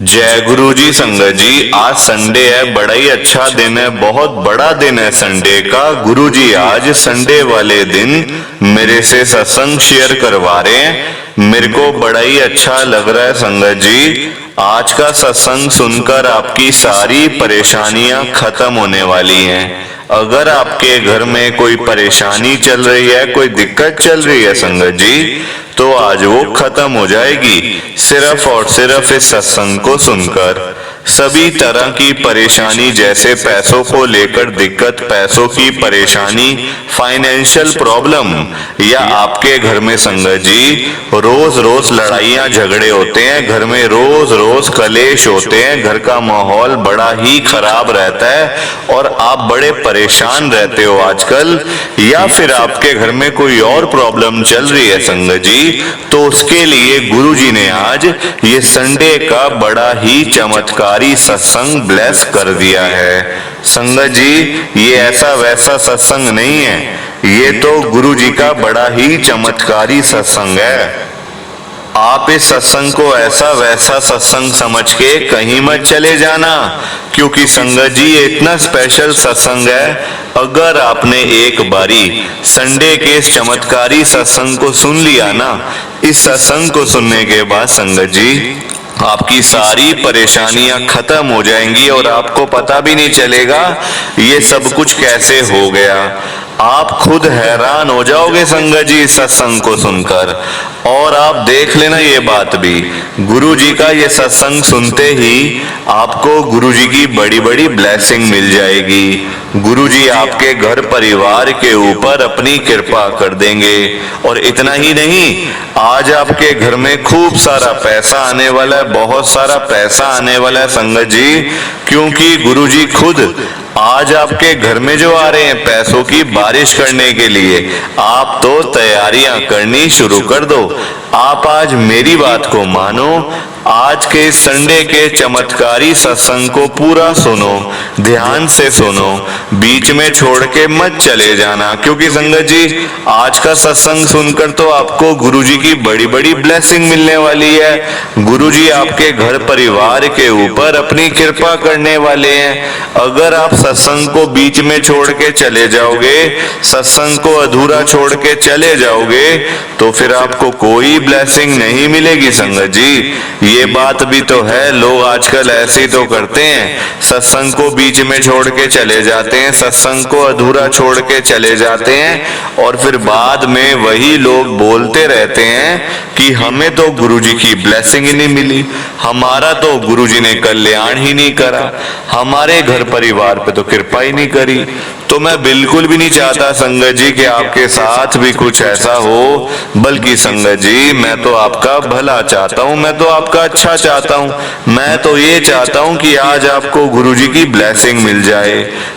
जय गुरु जी। संगत जी, आज संडे है, बड़ा ही अच्छा दिन है, बहुत बड़ा दिन है संडे का। गुरु जी आज संडे वाले दिन मेरे से सत्संग शेयर करवा रहे हैं। मेरे को बड़ा ही अच्छा लग रहा है संगत जी। आज का सत्संग सुनकर आपकी सारी परेशानियां खत्म होने वाली हैं। अगर आपके घर में कोई परेशानी चल रही है, कोई दिक्कत चल रही है संगत जी, तो आज वो खत्म हो जाएगी सिर्फ और सिर्फ इस सत्संग को सुनकर। सभी तरह की परेशानी, जैसे पैसों को लेकर दिक्कत, पैसों की परेशानी, फाइनेंशियल प्रॉब्लम, या आपके घर में संगत जी रोज रोज लड़ाइयां झगड़े होते हैं, घर में रोज रोज कलेश होते हैं, घर का माहौल बड़ा ही खराब रहता है और आप बड़े परेशान रहते हो आजकल, या फिर आपके घर में कोई और प्रॉब्लम चल रही है संगत जी, तो उसके लिए गुरु जी ने आज ये संडे का बड़ा ही चमत्कारी सत्संग ब्लेस कर दिया है। संगत जी, ये ऐसा वैसा सत्संग नहीं है, ये तो गुरु जी का बड़ा ही चमत्कारी सत्संग है। आप इस सत्संग को ऐसा वैसा सत्संग समझ के कहीं मत चले जाना, क्योंकि संगत जी ये इतना स्पेशल सत्संग है। अगर आपने एक बारी संडे के इस चमत्कारी सत्संग को सुन लिया ना, इस सत्संग को सुनने के बाद संगत जी आपकी सारी परेशानियां खत्म हो जाएंगी और आपको पता भी नहीं चलेगा ये सब कुछ कैसे हो गया। आप खुद हैरान हो जाओगे संगत जी इस सत्संग को सुनकर। और आप देख लेना ये बात भी, गुरु जी का ये सत्संग सुनते ही आपको गुरु जी की बड़ी बड़ी ब्लेसिंग मिल जाएगी। गुरु जी आपके घर परिवार के ऊपर अपनी कृपा कर देंगे। और इतना ही नहीं, आज आपके घर में खूब सारा पैसा आने वाला है, बहुत सारा पैसा आने वाला है संगत जी, क्योंकि गुरु जी खुद आज आपके घर में जो आ रहे हैं पैसों की बारिश करने के लिए। आप तो तैयारियां करनी शुरू कर दो। आप आज मेरी बात को मानो, आज के संडे के चमत्कारी सत्संग को पूरा सुनो, ध्यान से सुनो, बीच में छोड़ के मत चले जाना, क्योंकि संगत जी आज का सत्संग सुनकर तो आपको गुरु जी की बड़ी बड़ी ब्लेसिंग मिलने वाली है। गुरु जी आपके घर परिवार के ऊपर अपनी कृपा करने वाले हैं। अगर आप सत्संग को बीच में छोड़ के चले जाओगे, सत्संग को अधूरा छोड़ के चले जाओगे, तो फिर आपको कोई ब्लेसिंग नहीं मिलेगी संगत जी। ये बात भी तो है, लोग आजकल ऐसे ही तो करते हैं, सत्संग को बीच में छोड़ के चले जाते हैं, सत्संग को अधूरा छोड़ के चले जाते हैं, और फिर बाद में वही लोग बोलते रहते हैं कि हमें तो गुरुजी की ब्लेसिंग ही नहीं मिली, हमारा तो गुरुजी ने कल्याण ही नहीं करा, हमारे घर परिवार पे तो कृपा ही नहीं करी। तो मैं बिल्कुल भी नहीं चाहता संगत जी कि आपके साथ भी कुछ ऐसा हो, बल्कि संगत जी मैं तो आपका भला चाहता हूँ, मैं तो आपका अच्छा चाहता हूँ। मैं तो ये चाहता हूँ कि आज आपको गुरुजी की ब्लेसिंग मिल जाए,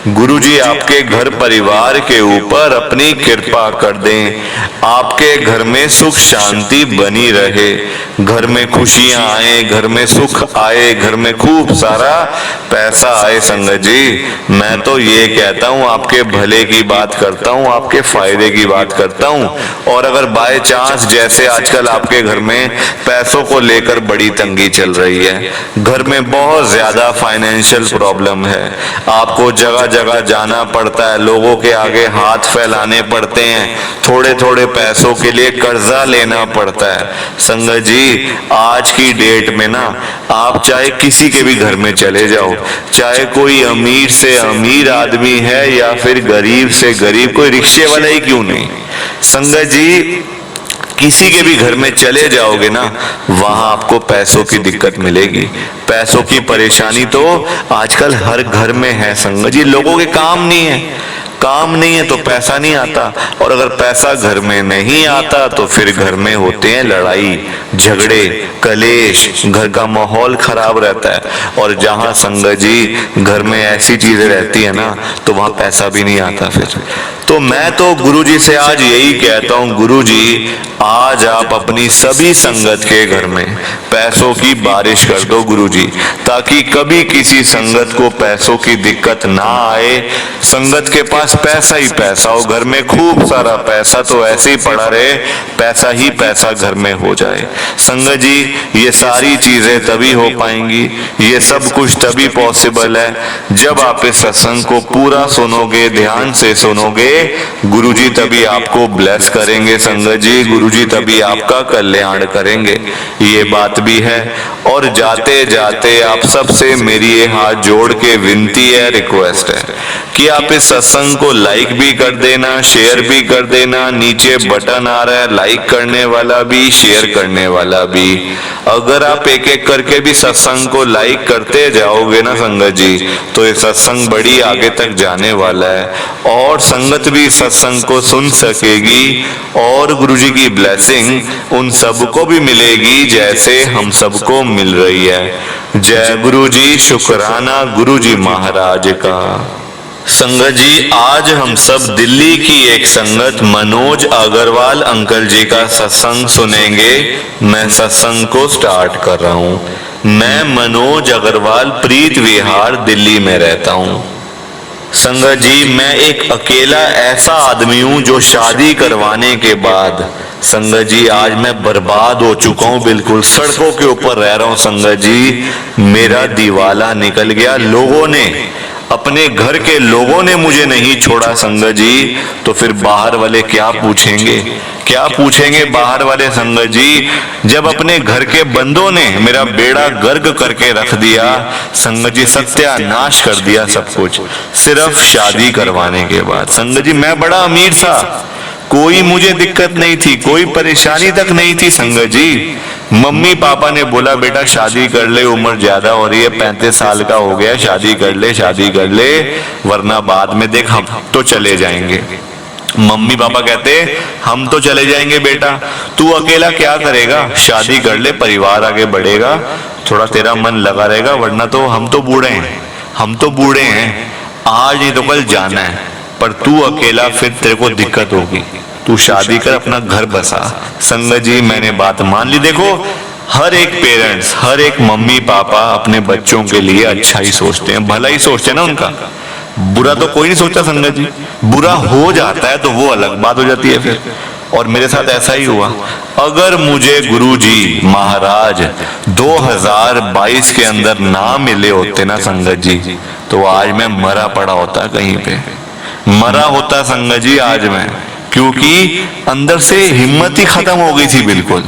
गुरुजी आपके घर परिवार के ऊपर अपनी कृपा कर दें, आपके घर में सुख शांति बनी रहे, घर में खुशियां आए, घर में सुख आए, घर में खूब सारा पैसा आए। संगत जी मैं तो ये कहता हूँ, आपके भले की बात करता हूँ, आपके फायदे की बात करता हूँ। और अगर बाय चांस जैसे आजकल आपके घर में पैसों को लेकर बड़ी तंगी चल रही है, घर में बहुत ज्यादा फाइनेंशियल प्रॉब्लम है, आपको जगह जगह जाना पड़ता है, लोगों के आगे हाथ फैलाने पड़ते हैं, थोड़े थोड़े पैसों के लिए कर्जा लेना पड़ता है। संगत जी आज की डेट में ना, आप चाहे किसी के भी घर में चले जाओ, चाहे कोई अमीर से अमीर आदमी है या फिर गरीब से गरीब, कोई रिक्शे वाला ही क्यों नहीं, संगत जी किसी के भी घर में चले जाओगे ना, वहां आपको पैसों की दिक्कत मिलेगी। पैसों की परेशानी तो आजकल हर घर में है संगत जी। लोगों के काम नहीं है, काम नहीं है तो पैसा नहीं आता, और अगर पैसा घर में नहीं आता तो फिर घर में होते हैं लड़ाई झगड़े कलेश, घर का माहौल खराब रहता है। और जहां संगत जी घर में ऐसी चीजें रहती है ना, तो वहां पैसा भी नहीं आता फिर। तो मैं तो गुरुजी से आज यही कहता हूँ, गुरुजी आज आप अपनी सभी संगत के घर में पैसों की बारिश कर दो गुरुजी, ताकि कभी किसी संगत को पैसों की दिक्कत ना आए। संगत के पास पैसा ही पैसा हो, घर में खूब सारा पैसा तो ऐसे ही पड़ा रहे, पैसा ही पैसा घर में हो जाए। संगत जी ये सारी चीजें तभी हो पाएंगी, ये सब कुछ तभी पॉसिबल है जब आप इस सत्संग को पूरा सुनोगे, ध्यान से सुनोगे। गुरुजी तभी आपको ब्लेस करेंगे संगत जी, गुरुजी तभी आपका कल्याण करेंगे, ये बात भी है। और जाते जाते आप सबसे मेरी ये हाथ जोड़ के विनती है, रिक्वेस्ट है कि आप इस सत्संग को लाइक भी कर देना, शेयर भी कर देना। नीचे बटन आ रहा है लाइक करने वाला भी, शेयर करने वाला भी। अगर आप एक एक करके भी सत्संग को लाइक करते जाओगे ना संगत जी, तो ये सत्संग बड़ी आगे तक जाने वाला है और संगत भी सत्संग को सुन सकेगी और गुरुजी की ब्लेसिंग उन सबको भी मिलेगी जैसे हम सबको मिल रही है। जय गुरुजी, शुक्राना गुरुजी महाराज का। संगत जी आज हम सब दिल्ली की एक संगत मनोज अग्रवाल अंकल जी का सत्संग सुनेंगे। मैं सत्संग को स्टार्ट कर रहा हूँ। मैं मनोज अग्रवाल प्रीत विहार दिल्ली में रहता हूँ। संगत जी मैं एक अकेला ऐसा आदमी हूँ जो शादी करवाने के बाद संगत जी आज मैं बर्बाद हो चुका हूँ, बिल्कुल सड़कों के ऊपर रह रहा हूँ। संगत जी मेरा दिवाला निकल गया, लोगों ने, अपने घर के लोगों ने मुझे नहीं छोड़ा संगत जी, तो फिर बाहर वाले क्या पूछेंगे, क्या पूछेंगे बाहर वाले संगत जी, जब अपने घर के बंदों ने मेरा बेड़ा गर्क करके रख दिया संगत जी, सत्यानाश कर दिया सब कुछ, सिर्फ शादी करवाने के बाद। संगत जी मैं बड़ा अमीर था, कोई मुझे दिक्कत नहीं थी, कोई परेशानी तक नहीं थी संगत जी। मम्मी पापा ने बोला बेटा शादी कर ले, उम्र ज्यादा हो रही है, 35 साल का हो गया, शादी कर ले, शादी कर ले, वरना बाद में देख हम तो चले जाएंगे। मम्मी पापा कहते हम तो चले जाएंगे बेटा, तू अकेला क्या करेगा, शादी कर ले, परिवार आगे बढ़ेगा, थोड़ा तेरा मन लगा रहेगा, वरना तो हम तो बूढ़े हैं, हम तो बूढ़े हैं, आज नहीं तो कल जाना है, पर तू अकेला फिर तेरे को दिक्कत होगी, तू शादी कर, अपना घर बसा। संगत जी मैंने बात मान ली। देखो हर एक पेरेंट्स, हर एक मम्मी पापा अपने बच्चों के लिए अच्छा ही सोचते हैं, भला ही सोचते हैं ना उनका, बुरा तो कोई नहीं सोचता संगत जी। बुरा हो जाता है तो वो अलग बात हो जाती है फिर, और मेरे साथ ऐसा ही हुआ। अगर मुझे गुरुजी महाराज 2022 के अंदर ना मिले होते ना संगत जी, तो आज मैं मरा पड़ा होता, कहीं पे मरा होता संगत जी आज मैं, क्योंकि अंदर से हिम्मत ही खत्म हो गई थी बिल्कुल।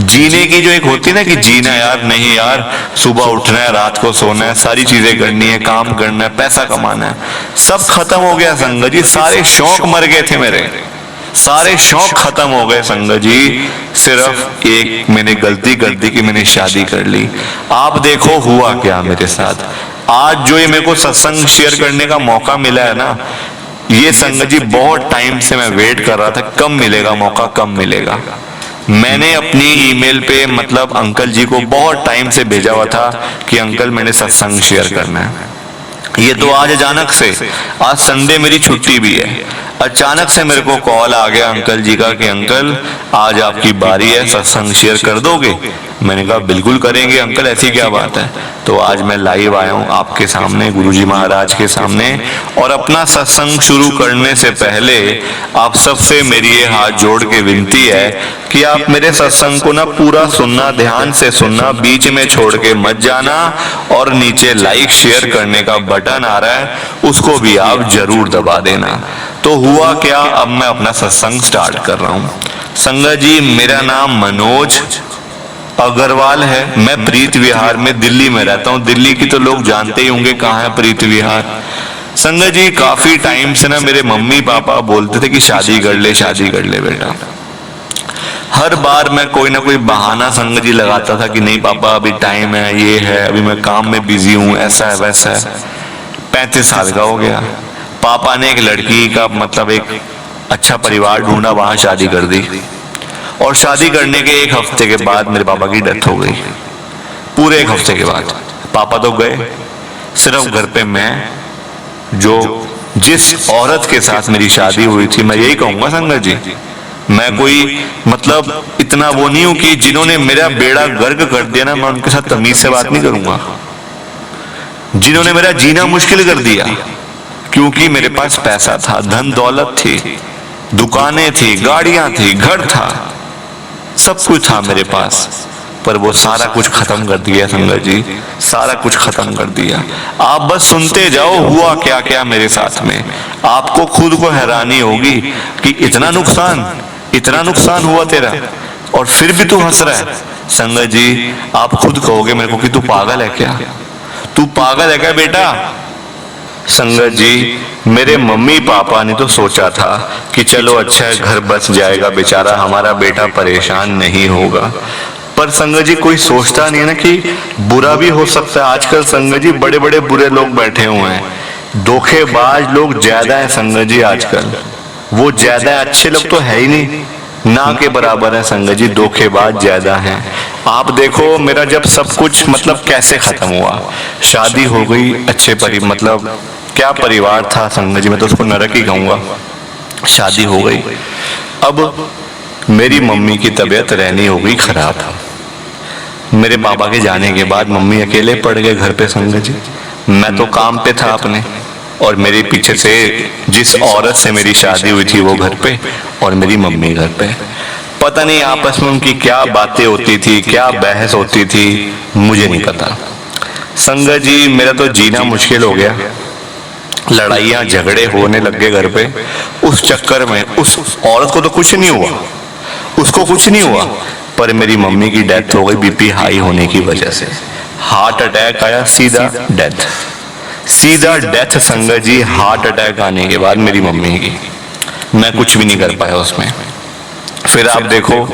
जीने की जो एक होती है ना कि जीना यार, नहीं यार, सुबह उठना है, रात को सोना है, सारी चीजें करनी है, काम करना है, पैसा कमाना है, सब खत्म हो गया संगत जी। सारे शौक मर गए थे मेरे, सारे शौक खत्म हो गए संगत जी। सिर्फ एक मैंने गलती कर दी कि मैंने शादी कर ली। आप देखो हुआ क्या मेरे साथ। आज जो ये मेरे को सत्संग शेयर करने का मौका मिला है ना, ये संगत जी बहुत टाइम से मैं वेट कर रहा था, कब मिलेगा मौका, कब मिलेगा। मैंने अपनी ईमेल पे मतलब अंकल जी को बहुत टाइम से भेजा हुआ था कि अंकल मैंने सत्संग शेयर करना है। ये तो आज अचानक से, आज संडे मेरी छुट्टी भी है, अचानक से मेरे को कॉल आ गया अंकल जी का कि अंकल आज आपकी बारी है, सत्संग शेयर कर दोगे। मैंने कहा बिल्कुल करेंगे अंकल, ऐसी क्या बात है। तो आज मैं लाइव आया हूँ आपके सामने, गुरुजी महाराज के सामने। और अपना सत्संग शुरू करने से पहले आप सबसे मेरी ये हाथ जोड़ के विनती है कि आप मेरे सत्संग को ना पूरा सुनना, ध्यान से सुनना, बीच में छोड़ के मत जाना। और नीचे लाइक शेयर करने का बटन आ रहा है, उसको भी आप जरूर दबा देना। तो हुआ क्या, अब मैं अपना सत्संग स्टार्ट कर रहा हूँ। संगत जी मेरा नाम मनोज अग्रवाल है, मैं प्रीत विहार में दिल्ली में रहता हूँ। दिल्ली की तो लोग जानते ही होंगे कहाँ है प्रीत विहार। संगत जी काफी टाइम से ना मेरे मम्मी पापा बोलते थे कि शादी कर ले, शादी कर ले बेटा। हर बार मैं कोई ना कोई बहाना संगत जी लगाता था कि नहीं पापा अभी टाइम है, ये है, अभी मैं काम में बिजी हूँ, ऐसा है वैसा है। 35 साल का हो गया, पापा ने एक लड़की का मतलब एक अच्छा परिवार ढूंढा, वहां शादी कर दी। और शादी करने के एक हफ्ते के बाद मेरे पापा की डेथ हो गई। पूरे एक हफ्ते के बाद पापा तो गए, सिर्फ घर पे मैं जो जिस औरत के साथ मेरी शादी हुई थी, मैं यही कहूंगा संगत जी, मैं कोई मतलब इतना वो नहीं हूं कि जिन्होंने मेरा बेड़ा गर्क कर दिया ना, मैं उनके साथ तमीज से बात नहीं करूंगा। जिन्होंने मेरा जीना मुश्किल कर दिया, क्योंकि मेरे पास पैसा था, धन दौलत थी, दुकानें थी, गाड़ियां थी, घर था, सब कुछ था मेरे पास, पर वो सारा कुछ खत्म कर दिया संगत जी, सारा कुछ खत्म कर दिया। आप बस सुनते जाओ हुआ क्या क्या मेरे साथ में, आपको खुद को हैरानी होगी कि इतना नुकसान हुआ तेरा, और फिर भी तू हंस रहा है। संगत जी, आप खुद कहोगे मेरे को कि तू पागल है क्या, तू पागल है क्या बेटा। संगत जी, मेरे मम्मी पापा ने तो सोचा था कि चलो अच्छा है, घर बच जाएगा, बेचारा हमारा बेटा परेशान नहीं होगा। पर संगत जी, कोई सोचता नहीं है ना कि बुरा भी हो सकता है। आजकल संगत जी बड़े बड़े बुरे लोग बैठे हुए हैं, धोखेबाज लोग ज्यादा है संगत जी आजकल, वो ज्यादा अच्छे लोग तो है ही नहीं, ना के बराबर है संगत जी, धोखेबाज ज्यादा हैं। आप देखो मेरा जब सब कुछ मतलब कैसे खत्म हुआ, शादी हो गई, अच्छे मतलब क्या परिवार था संगत जी, मैं तो उसको नरक ही कहूंगा। शादी हो गई, अब मेरी मम्मी की तबीयत रहनी हो गई खराब। मेरे पापा के जाने के बाद मम्मी अकेले पड़ गए घर पे संगत जी। मैं तो काम पे था अपने, और मेरे पीछे से जिस औरत से मेरी शादी हुई थी वो घर पे, और मेरी मम्मी घर पे। पता नहीं आपस में उनकी क्या बातें होती थी, क्या बहस होती थी, मुझे नहीं पता। संगत जी, मेरा तो जीना मुश्किल हो गया, लड़ाइयां झगड़े होने लग गए घर पे। उस चक्कर में उस औरत को तो कुछ नहीं हुआ, उसको कुछ नहीं हुआ, पर मेरी मम्मी की डेथ हो गई बीपी हाई होने की वजह से। हार्ट अटैक आया, सीधा डेथ संगत जी। हार्ट अटैक आने के बाद मेरी मम्मी की, मैं कुछ भी नहीं कर पाया उसमें। फिर आप देखो,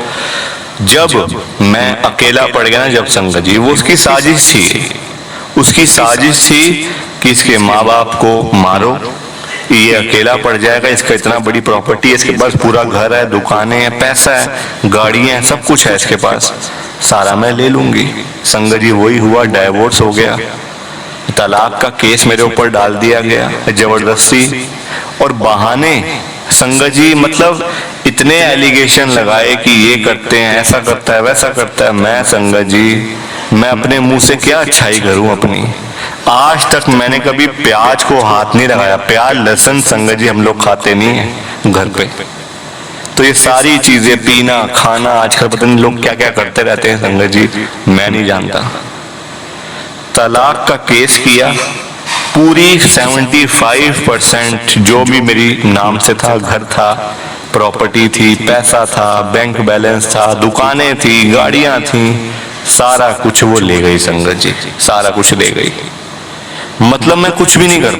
जब मैं अकेला पड़ गया ना, जब संगत जी, वो उसकी साजिश थी कि इसके माँ बाप को मारो, ये अकेला पड़ जाएगा, इसका इतना बड़ी प्रॉपर्टी है, इसके पास पूरा घर है, दुकानें हैं, पैसा है, गाड़ियां हैं, सब कुछ है इसके पास, सारा मैं ले लूंगी। संगत जी, वही हुआ, डाइवोर्स हो गया, तलाक का केस मेरे ऊपर डाल दिया गया जबरदस्ती, और बहाने संगत जी मतलब इतने एलिगेशन लगाए कि ये करते हैं, ऐसा करता है, वैसा करता है। मैं संगत जी, मैं अपने मुंह से क्या अच्छाई करूं अपनी। आज तक मैंने कभी प्याज को हाथ नहीं लगाया, प्याज लहसुन संगत जी हम लोग खाते नहीं है घर पे। तो ये सारी चीजें, पीना खाना, आजकल पता नहीं लोग क्या क्या करते रहते हैं संगत जी, मैं नहीं जानता। तलाक का केस किया, पूरी 75% जो भी मेरी नाम से था, घर था, प्रॉपर्टी थी, पैसा था, बैंक बैलेंस था, दुकानें थी, गाड़ियां थी, सारा कुछ वो ले गई संगत जी, सारा कुछ ले गई। मतलब मैं कुछ भी नहीं कर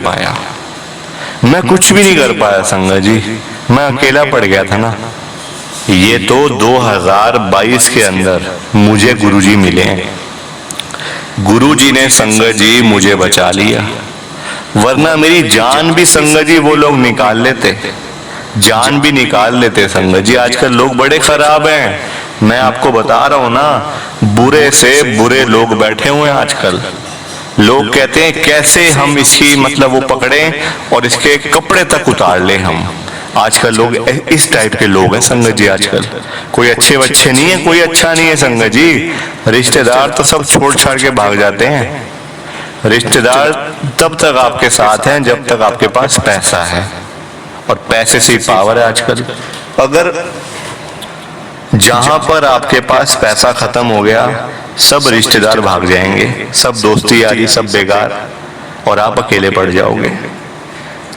पाया, संगत जी, मैं अकेला पड़ गया था ना। ये तो 2022 के अंदर मुझे गुरुजी मिले हैं, गुरुजी ने संगत जी मुझे बचा लिया, वरना मेरी जान भी संगत जी वो लोग निकाल लेते, संगत जी। आजकल लोग बड़े खराब हैं, मैं आपको बता रहा हूं ना, बुरे से बुरे लोग बैठे हुए हैं आजकल। लोग कहते हैं कैसे हम इसकी मतलब वो पकड़ें और इसके कपड़े तक उतार लें हम। आजकल लोग इस टाइप के लोग हैं संगत जी आजकल। कोई अच्छे बच्चे नहीं है, कोई अच्छा नहीं है संगत जी। रिश्तेदार तो सब छोड़ छाड़ के भाग जाते हैं। रिश्तेदार तब तक आपके साथ हैं जब तक आपके पास पैसा है, और पैसे से ही पावर है आजकल। अगर जहां पर आपके पास पैसा खत्म हो गया, सब रिश्तेदार भाग जाएंगे, सब दोस्ती यारी सब बेकार, और आप अकेले पड़ जाओगे।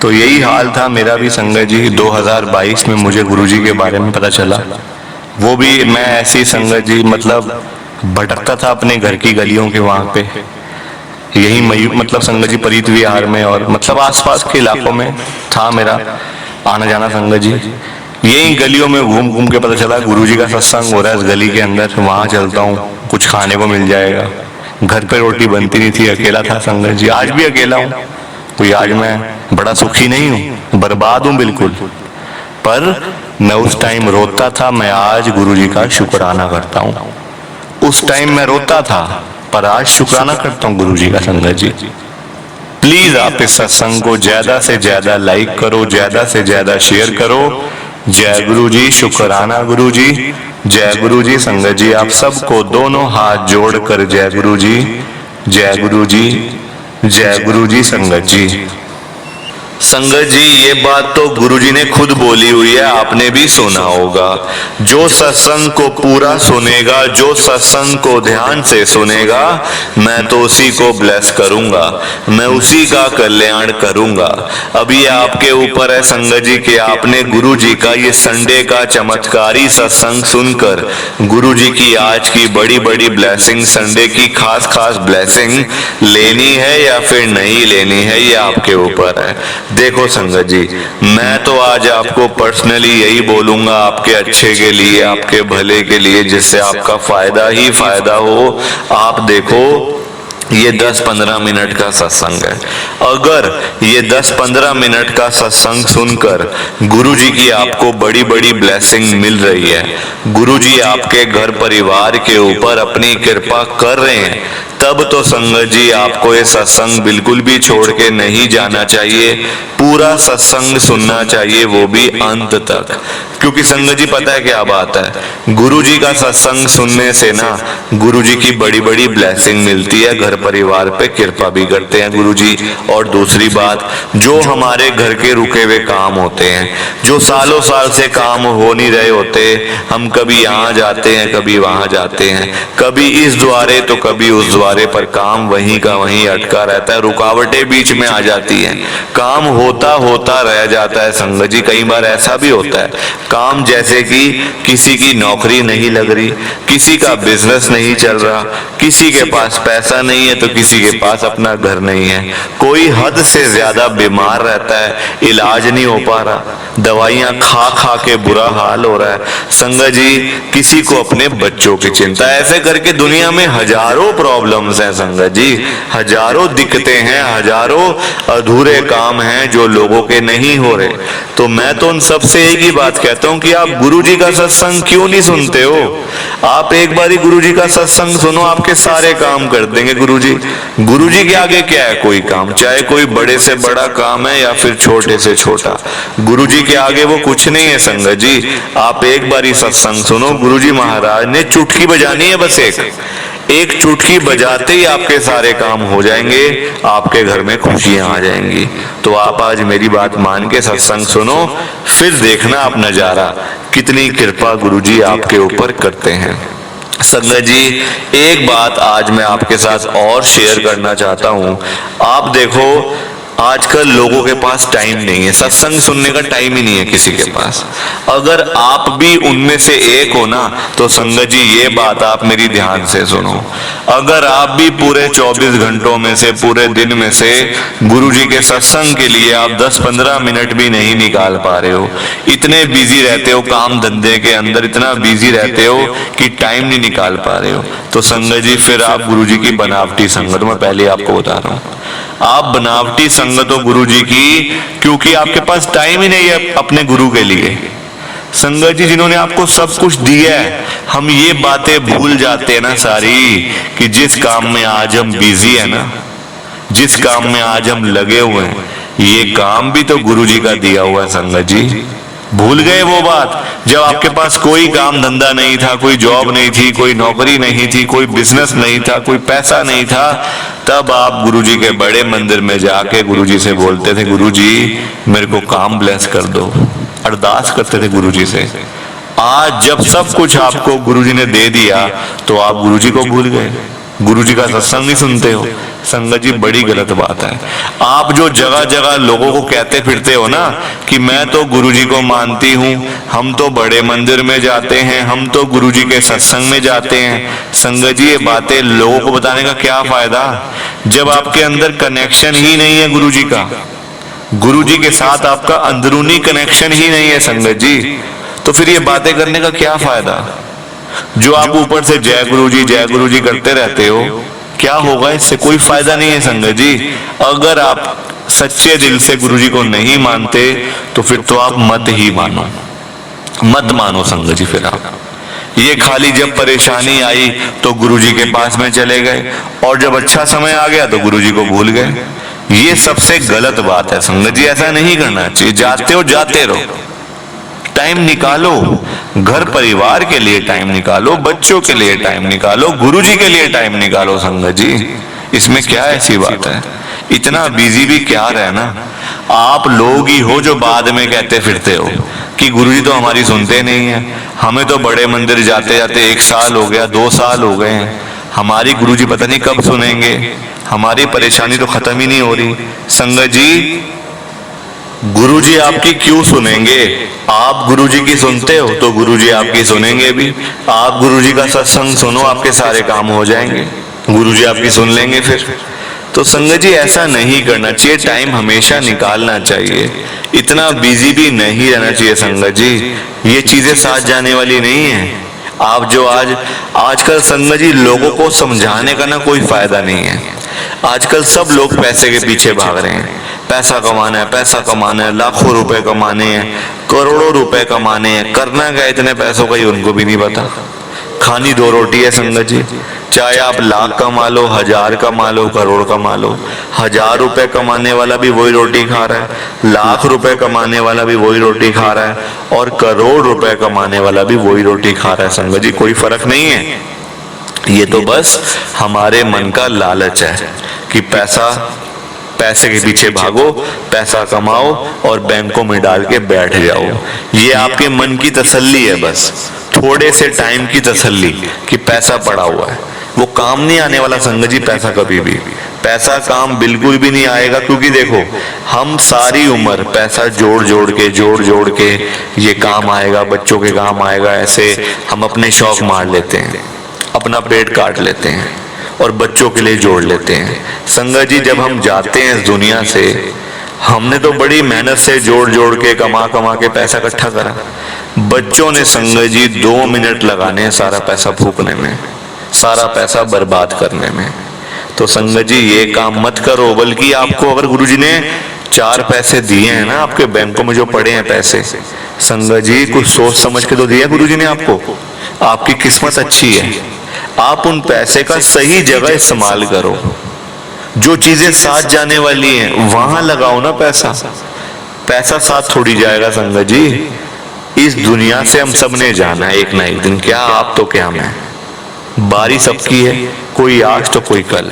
तो यही हाल था मेरा भी संगत जी। 2022 में मुझे गुरुजी के बारे में पता चला, वो भी मैं ऐसी संगत जी मतलब भटकता था अपने घर की गलियों के वहां पे, यही मतलब संगत जी परीत विहार में, और मतलब आसपास के इलाकों में था मेरा आना जाना संगत जी। यही गलियों में घूम घूम के पता चला गुरुजी का सत्संग हो रहा है इस गली के अंदर, वहां चलता हूँ, कुछ खाने को मिल जाएगा। घर पे रोटी बनती नहीं थी, अकेला था संगत जी, आज भी अकेला हूँ। कोई आज मैं बड़ा सुखी नहीं हूँ, बर्बाद हूँ बिल्कुल, पर मैं उस टाइम रोता था, मैं आज गुरुजी का शुक्राना करता हूँ। उस टाइम मैं रोता था, पर आज शुक्राना करता हूँ गुरुजी का संगत जी। प्लीज आप इस सत्संग को ज्यादा से ज्यादा लाइक करो, ज्यादा से ज्यादा शेयर करो। जय गुरु जी, शुक्राना गुरु जी, जय गुरु जी। संगत जी आप सबको दोनों हाथ जोड़कर जय गुरु जी, जय गुरु जी, जय गुरु जी। संगत जी, संगत जी ये बात तो गुरुजी ने खुद बोली हुई है, आपने भी सुना होगा। जो सत्संग को पूरा सुनेगा, जो सत्संग को ध्यान से सुनेगा, मैं तो उसी को ब्लेस करूंगा, मैं उसी का कल्याण करूंगा। अब ये आपके ऊपर है संगत जी कि आपने गुरुजी का ये संडे का चमत्कारी सत्संग सुनकर गुरुजी की आज की बड़ी बड़ी ब्लेसिंग, संडे की खास खास ब्लेसिंग लेनी है या फिर नहीं लेनी है, ये आपके ऊपर है। देखो संगत जी, मैं तो आज आपको पर्सनली यही बोलूंगा आपके अच्छे के लिए, आपके भले के लिए, जिससे आपका फायदा ही फायदा हो। आप देखो ये 10-15 मिनट का सत्संग है। अगर ये 10-15 मिनट का सत्संग सुनकर गुरुजी की आपको बड़ी बड़ी ब्लेसिंग मिल रही है, गुरुजी आपके घर परिवार के ऊपर अपनी कृपा कर रहे हैं, तब तो संगत जी आपको ये सत्संग बिल्कुल भी छोड़ के नहीं जाना चाहिए। पूरा सत्संग सुनना चाहिए, वो भी अंत तक। क्योंकि संगत जी पता है क्या बात है, गुरुजी का सत्संग सुनने से ना गुरुजी की बड़ी बड़ी ब्लेसिंग मिलती है, घर परिवार पे कृपा भी करते हैं गुरुजी। और दूसरी बात, जो हमारे घर के रुके हुए काम होते हैं, जो सालों साल से काम हो नहीं रहे होते, हम कभी यहाँ जाते हैं, कभी वहां जाते हैं, कभी इस द्वारे तो कभी उस द्वारे, पर काम वहीं का वहीं अटका रहता है, रुकावटें बीच में आ जाती हैं, काम होता होता रह जाता है। संगत जी कई बार ऐसा भी होता है, काम जैसे कि किसी की नौकरी नहीं लग रही, किसी का बिजनेस नहीं चल रहा, किसी के पास पैसा नहीं है तो किसी के पास अपना घर नहीं है, कोई हद से ज्यादा बीमार रहता है, इलाज नहीं हो पा रहा, दवाइयां खा खा के बुरा हाल हो रहा है। संगत जी किसी को अपने बच्चों की चिंता, ऐसे करके दुनिया में हजारों प्रॉब्लम्स हैं संगत जी, हजारों दिक्कतें हैं, हजारों अधूरे काम हैं जो लोगों के नहीं हो रहे। तो मैं तो उन सबसे एक ही बात कहता हूं कि आप गुरुजी का सत्संग क्यों नहीं सुनते हो? आप एक बारी गुरुजी का सत्संग सुनो, आपके सारे काम कर देंगे गुरुजी। गुरुजी के आगे क्या है कोई काम, चाहे कोई बड़े से बड़ा काम है या फिर छोटे से छोटा, गुरुजी के आगे वो कुछ नहीं है संगत जी। आप एक बारी सत्संग सुनो, गुरुजी महाराज ने चुटकी बजानी है, बस एक चुटकी बजाते ही आपके सारे काम हो जाएंगे, आपके घर में खुशियां आ जाएंगी। तो आप आज मेरी बात मान के सत्संग सुनो, फिर देखना आप नजारा, कितनी कृपा गुरुजी आपके ऊपर करते हैं। संगत जी एक बात आज मैं आपके साथ और शेयर करना चाहता हूं। आप देखो आजकल लोगों के पास टाइम नहीं है, सत्संग सुनने का टाइम ही नहीं है किसी के पास। अगर आप भी उनमें से एक हो ना, तो संगत जी ये बात आप मेरी ध्यान से सुनो। अगर आप भी पूरे 24 घंटों में से, पूरे दिन में से गुरुजी के सत्संग के लिए आप 10-15 मिनट भी नहीं निकाल पा रहे हो, इतने बिजी रहते हो काम धंधे के अंदर, इतना बिजी रहते हो कि टाइम नहीं निकाल पा रहे हो, तो संगत जी फिर आप गुरुजी की बनावटी संगत, मैं पहले आपको बता रहा हूं, आप बनावटी संगत हो गुरुजी की, क्योंकि आपके पास टाइम ही नहीं है अपने गुरु के लिए। संगत जी जिन्होंने आपको सब कुछ दिया है, हम ये बातें भूल जाते हैं ना सारी, कि जिस काम में आज हम बिजी है ना, जिस काम में आज हम लगे हुए हैं, ये काम भी तो गुरुजी का दिया हुआ है संगत जी। भूल गए वो बात, जब आपके पास कोई काम धंधा नहीं था, कोई जॉब नहीं थी, कोई नौकरी नहीं थी, कोई बिजनेस नहीं था, कोई पैसा नहीं था, तब आप गुरुजी के बड़े मंदिर में जाके गुरुजी से बोलते थे, गुरुजी मेरे को काम ब्लेस कर दो, अरदास करते थे गुरुजी से। आज जब सब कुछ आपको गुरुजी ने दे दिया तो आप गुरुजी को भूल गए, गुरुजी का सत्संग नहीं सुनते हो। संगत जी बड़ी गलत बात है। आप जो जगह जगह लोगों को कहते फिरते हो ना कि मैं तो गुरुजी को मानती हूँ, हम तो बड़े मंदिर में जाते हैं, हम तो गुरुजी के सत्संग में जाते हैं, संगत जी ये बातें लोगों को बताने का क्या फायदा, जब आपके अंदर कनेक्शन ही नहीं है गुरुजी का, गुरुजी के साथ आपका अंदरूनी कनेक्शन ही नहीं है संगत जी, तो फिर ये बातें करने का क्या फायदा। जो आप ऊपर से जय गुरुजी करते रहते हो, क्या होगा इससे, कोई फायदा नहीं है संगत जी। अगर आप सच्चे दिल से गुरुजी को नहीं मानते तो फिर तो आप मत ही मानो, मत मानो संगत जी। फिर आप ये खाली जब परेशानी आई तो गुरुजी के पास में चले गए, और जब अच्छा समय आ गया तो गुरुजी को भूल गए। ये सबसे गलत बात है संगत जी, ऐसा नहीं करना चाहिए। जाते हो जाते रहो, टाइम निकालो, घर परिवार के लिए टाइम निकालो, बच्चों के लिए टाइम निकालो, गुरुजी के लिए टाइम निकालो संगत जी। इसमें क्या ऐसी बात है, इतना बिजी भी क्या रहना। आप लोग ही हो जो बाद में कहते फिरते हो कि गुरुजी तो हमारी सुनते नहीं है, हमें तो बड़े मंदिर जाते जाते 1 साल हो गया, 2 साल हो गए हैं, हमारी गुरुजी पता नहीं कब सुनेंगे, हमारी परेशानी तो खत्म ही नहीं हो रही। संगत जी, गुरुजी आपकी क्यों सुनेंगे? आप गुरुजी की सुनते हो तो गुरुजी आपकी सुनेंगे भी। आप गुरुजी का सत्संग सुनो, आपके सारे काम हो जाएंगे, गुरुजी आपकी सुन लेंगे फिर। तो संगत जी ऐसा नहीं करना चाहिए, टाइम हमेशा निकालना चाहिए, इतना बिजी भी नहीं रहना चाहिए संगत जी। ये चीजें साथ जाने वाली नहीं है। आप जो आजकल संगत जी लोगों को समझाने का ना कोई फायदा नहीं है। आजकल सब लोग पैसे के पीछे भाग रहे हैं, पैसा कमाना है, पैसा कमाना है, लाखों रुपए कमाने हैं, करोड़ों रुपए कमाने हैं, करना क्या इतने पैसों का ही उनको भी नहीं पता। खानी 2 रोटी है संगत जी, चाहे आप लाख कमा लो, 1000 कमा लो, करोड़ कमा लो, 1000 रुपए कमाने वाला भी वही रोटी खा रहा है, लाख रुपए कमाने वाला भी वही रोटी खा रहा है, और करोड़ रुपए कमाने वाला भी वही रोटी खा रहा है संगत जी, कोई फर्क नहीं है। ये तो बस हमारे मन का लालच है कि पैसे के पीछे भागो, पैसा कमाओ और बैंकों में डाल के बैठ जाओ। ये आपके मन की तसल्ली है, बस थोड़े से टाइम की तसल्ली कि पैसा पड़ा हुआ है, वो काम नहीं आने वाला संगत जी। पैसा कभी भी, पैसा काम बिल्कुल भी नहीं आएगा, क्योंकि देखो हम सारी उम्र पैसा जोड़ जोड़ के ये काम आएगा, बच्चों के काम आएगा, ऐसे हम अपने शौक मार लेते हैं, अपना पेट काट लेते हैं और बच्चों के लिए जोड़ लेते हैं। संगत जी जब हम जाते हैं इस दुनिया से, हमने तो बड़ी मेहनत से जोड़ के कमा के पैसा इकट्ठा करा, बच्चों ने संगत जी 2 मिनट लगाने सारा पैसा फूकने में, सारा पैसा बर्बाद करने में। तो संगत जी ये काम मत करो, बल्कि आपको अगर गुरुजी ने 4 पैसे दिए हैं ना आपके बैंकों में जो पड़े हैं पैसे, संगत जी कुछ सोच समझ के तो दिया गुरुजी ने आपको, आपकी किस्मत अच्छी है, आप उन पैसे का सही जगह इस्तेमाल करो। जो चीजें साथ जाने वाली हैं वहां लगाओ ना पैसा, पैसा साथ थोड़ी जाएगा संगत जी। इस दुनिया से हम सब ने जाना है एक ना एक दिन, क्या आप तो क्या मैं, बारी सबकी है, कोई आज तो कोई कल।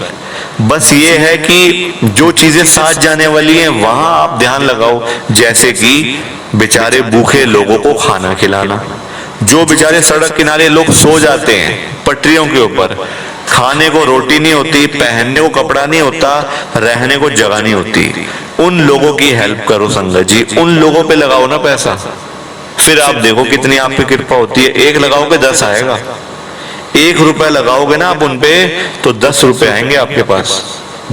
बस ये है कि जो चीजें साथ जाने वाली हैं वहां आप ध्यान लगाओ, जैसे कि बेचारे भूखे लोगों को खाना खिलाना, जो बेचारे सड़क किनारे लोग सो जाते हैं पटरियों के ऊपर, खाने को रोटी नहीं होती, पहनने को कपड़ा नहीं होता, रहने को जगह नहीं होती, उन लोगों की हेल्प करो संगत जी, उन लोगों पे लगाओ ना पैसा, फिर आप देखो कितनी आप पे कृपा होती है। 1 लगाओगे 10 आएगा, 1 रुपया लगाओगे ना आप उन पे तो 10 रुपए आएंगे आपके पास,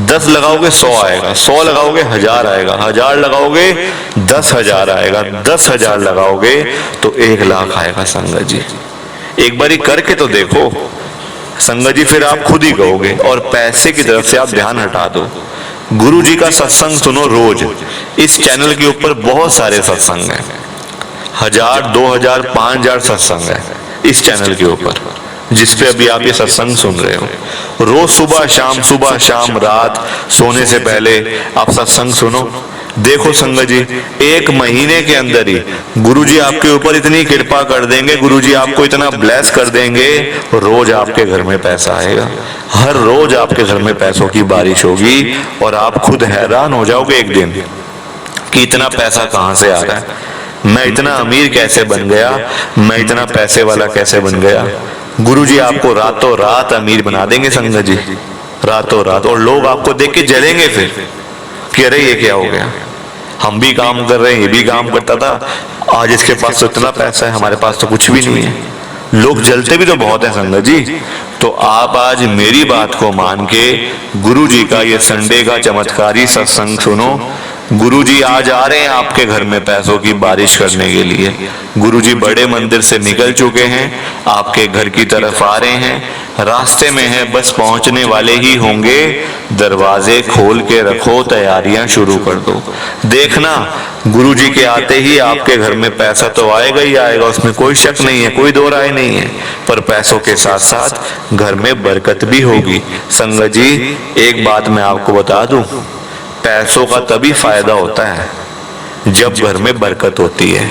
10 लगाओगे 100 आएगा, 100 लगाओगे 1000 आएगा, 1000 लगाओगे 10,000 आएगा, 10,000 लगाओगे तो 1 लाख आएगा संगत जी। एक बारी करके तो देखो संगत जी, फिर आप खुद ही कहोगे। और पैसे की तरफ से आप ध्यान हटा दो, गुरु जी का सत्संग सुनो रोज। इस चैनल के ऊपर बहुत सारे सत्संग हैं, 1000, 2000, 5000 सत्संग है इस चैनल के ऊपर, जिसपे अभी आप ये सत्संग सुन रहे हो। रोज सुबह शाम रात सोने से पहले आप सत्संग सुनो। देखो संगत जी, 1 महीने के अंदर ही गुरुजी आपके ऊपर इतनी कृपा कर देंगे, गुरुजी आपको इतना ब्लेस कर देंगे, रोज आपके घर में पैसा आएगा, हर रोज आपके घर में पैसों की बारिश होगी, और आप खुद हैरान हो जाओगे एक दिन कि इतना पैसा कहाँ से आ रहा है, मैं इतना अमीर कैसे बन गया, मैं इतना पैसे वाला कैसे बन गया। गुरुजी आपको रातों रात अमीर बना देंगे संगत जी, रातों रात, और लोग आपको देख के जलेंगे फिर कि अरे ये क्या हो गया, हम भी काम कर रहे हैं, ये भी काम करता था, आज इसके पास तो इतना पैसा है, हमारे पास तो कुछ भी नहीं है। लोग जलते भी तो बहुत है संगत जी। तो आप आज मेरी बात को मान के गुरुजी का ये संडे का चमत्कारी सत्संग सुनो। गुरुजी आज आ रहे हैं आपके घर में पैसों की बारिश करने के लिए। गुरुजी बड़े मंदिर से निकल चुके हैं, आपके घर की तरफ आ रहे हैं, रास्ते में है, बस पहुंचने वाले ही होंगे। दरवाजे खोल के रखो, तैयारियां शुरू कर दो। देखना गुरुजी के आते ही आपके घर में पैसा तो आएगा ही आएगा, उसमें कोई शक नहीं है, कोई दो राय नहीं है, पर पैसों के साथ साथ घर में बरकत भी होगी। संगत जी एक बात मैं आपको बता दूं, पैसों का तभी फायदा होता है जब घर में बरकत होती है।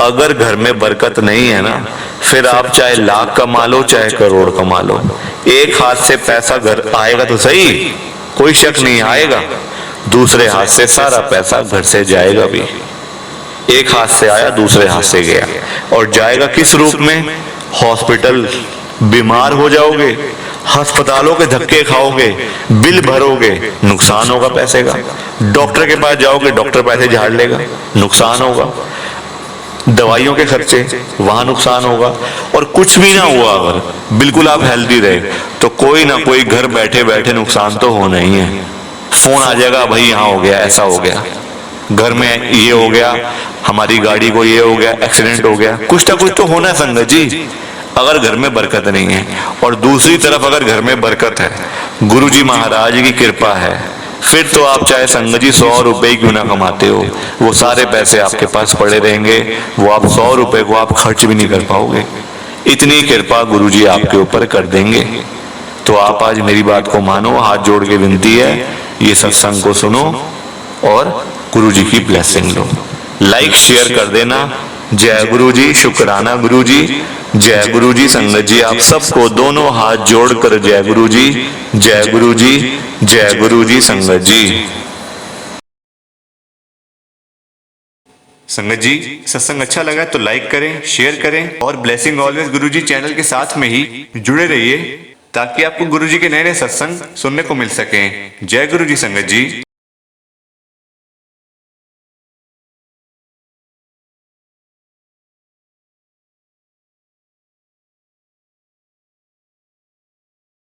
अगर घर में बरकत नहीं है ना, फिर आप चाहे लाख कमा लो चाहे करोड़ कमा लो, एक हाथ से पैसा घर आएगा तो सही, कोई शक नहीं आएगा, दूसरे हाथ से सारा पैसा घर से जाएगा भी। एक हाथ से आया दूसरे हाथ से गया, और जाएगा किस रूप में? हॉस्पिटल, बीमार हो जाओगे, अस्पतालों के धक्के खाओगे, बिल भरोगे, नुकसान होगा पैसे का। डॉक्टर के पास जाओगे, डॉक्टर पैसे झाड़ लेगा, नुकसान होगा। दवाइयों के खर्चे, वहां नुकसान होगा। और कुछ भी ना हुआ, अगर बिल्कुल आप हेल्दी रहे, तो कोई ना कोई घर बैठे बैठे नुकसान तो होना ही है। फोन आ जाएगा, भाई यहाँ हो गया, ऐसा हो गया, घर में ये हो गया, हमारी गाड़ी को ये हो गया, एक्सीडेंट हो गया, कुछ ना कुछ तो होना है संगत जी, अगर घर में बरकत नहीं है। और दूसरी तरफ अगर घर में बरकत है, गुरुजी महाराज की कृपा है, फिर तो आप चाहे संगत जी 100 रुपए क्यों ना कमाते हो, वो सारे पैसे आपके पास पड़े रहेंगे, वो आप 100 रुपए को आप खर्च भी नहीं कर पाओगे। इतनी कृपा गुरुजी आपके ऊपर कर देंगे। तो आप आज मेरी बात को मानो, हाथ जोड़ के विनती है, ये सत्संग को सुनो और गुरुजी की ब्लेसिंग लो। लाइक शेयर कर देना। जय गुरुजी, शुक्राना गुरुजी, जय गुरुजी। संगत जी आप सबको दोनों हाथ जोड़कर जय गुरुजी, जय गुरुजी, जय गुरुजी। संगत जी, संगत जी सत्संग अच्छा लगा तो लाइक करें, शेयर करें और ब्लेसिंग ऑलवेज गुरुजी चैनल के साथ में ही जुड़े रहिए, ताकि आपको गुरुजी के नए नए सत्संग सुनने को मिल सकें। जय गुरुजी संगत जी।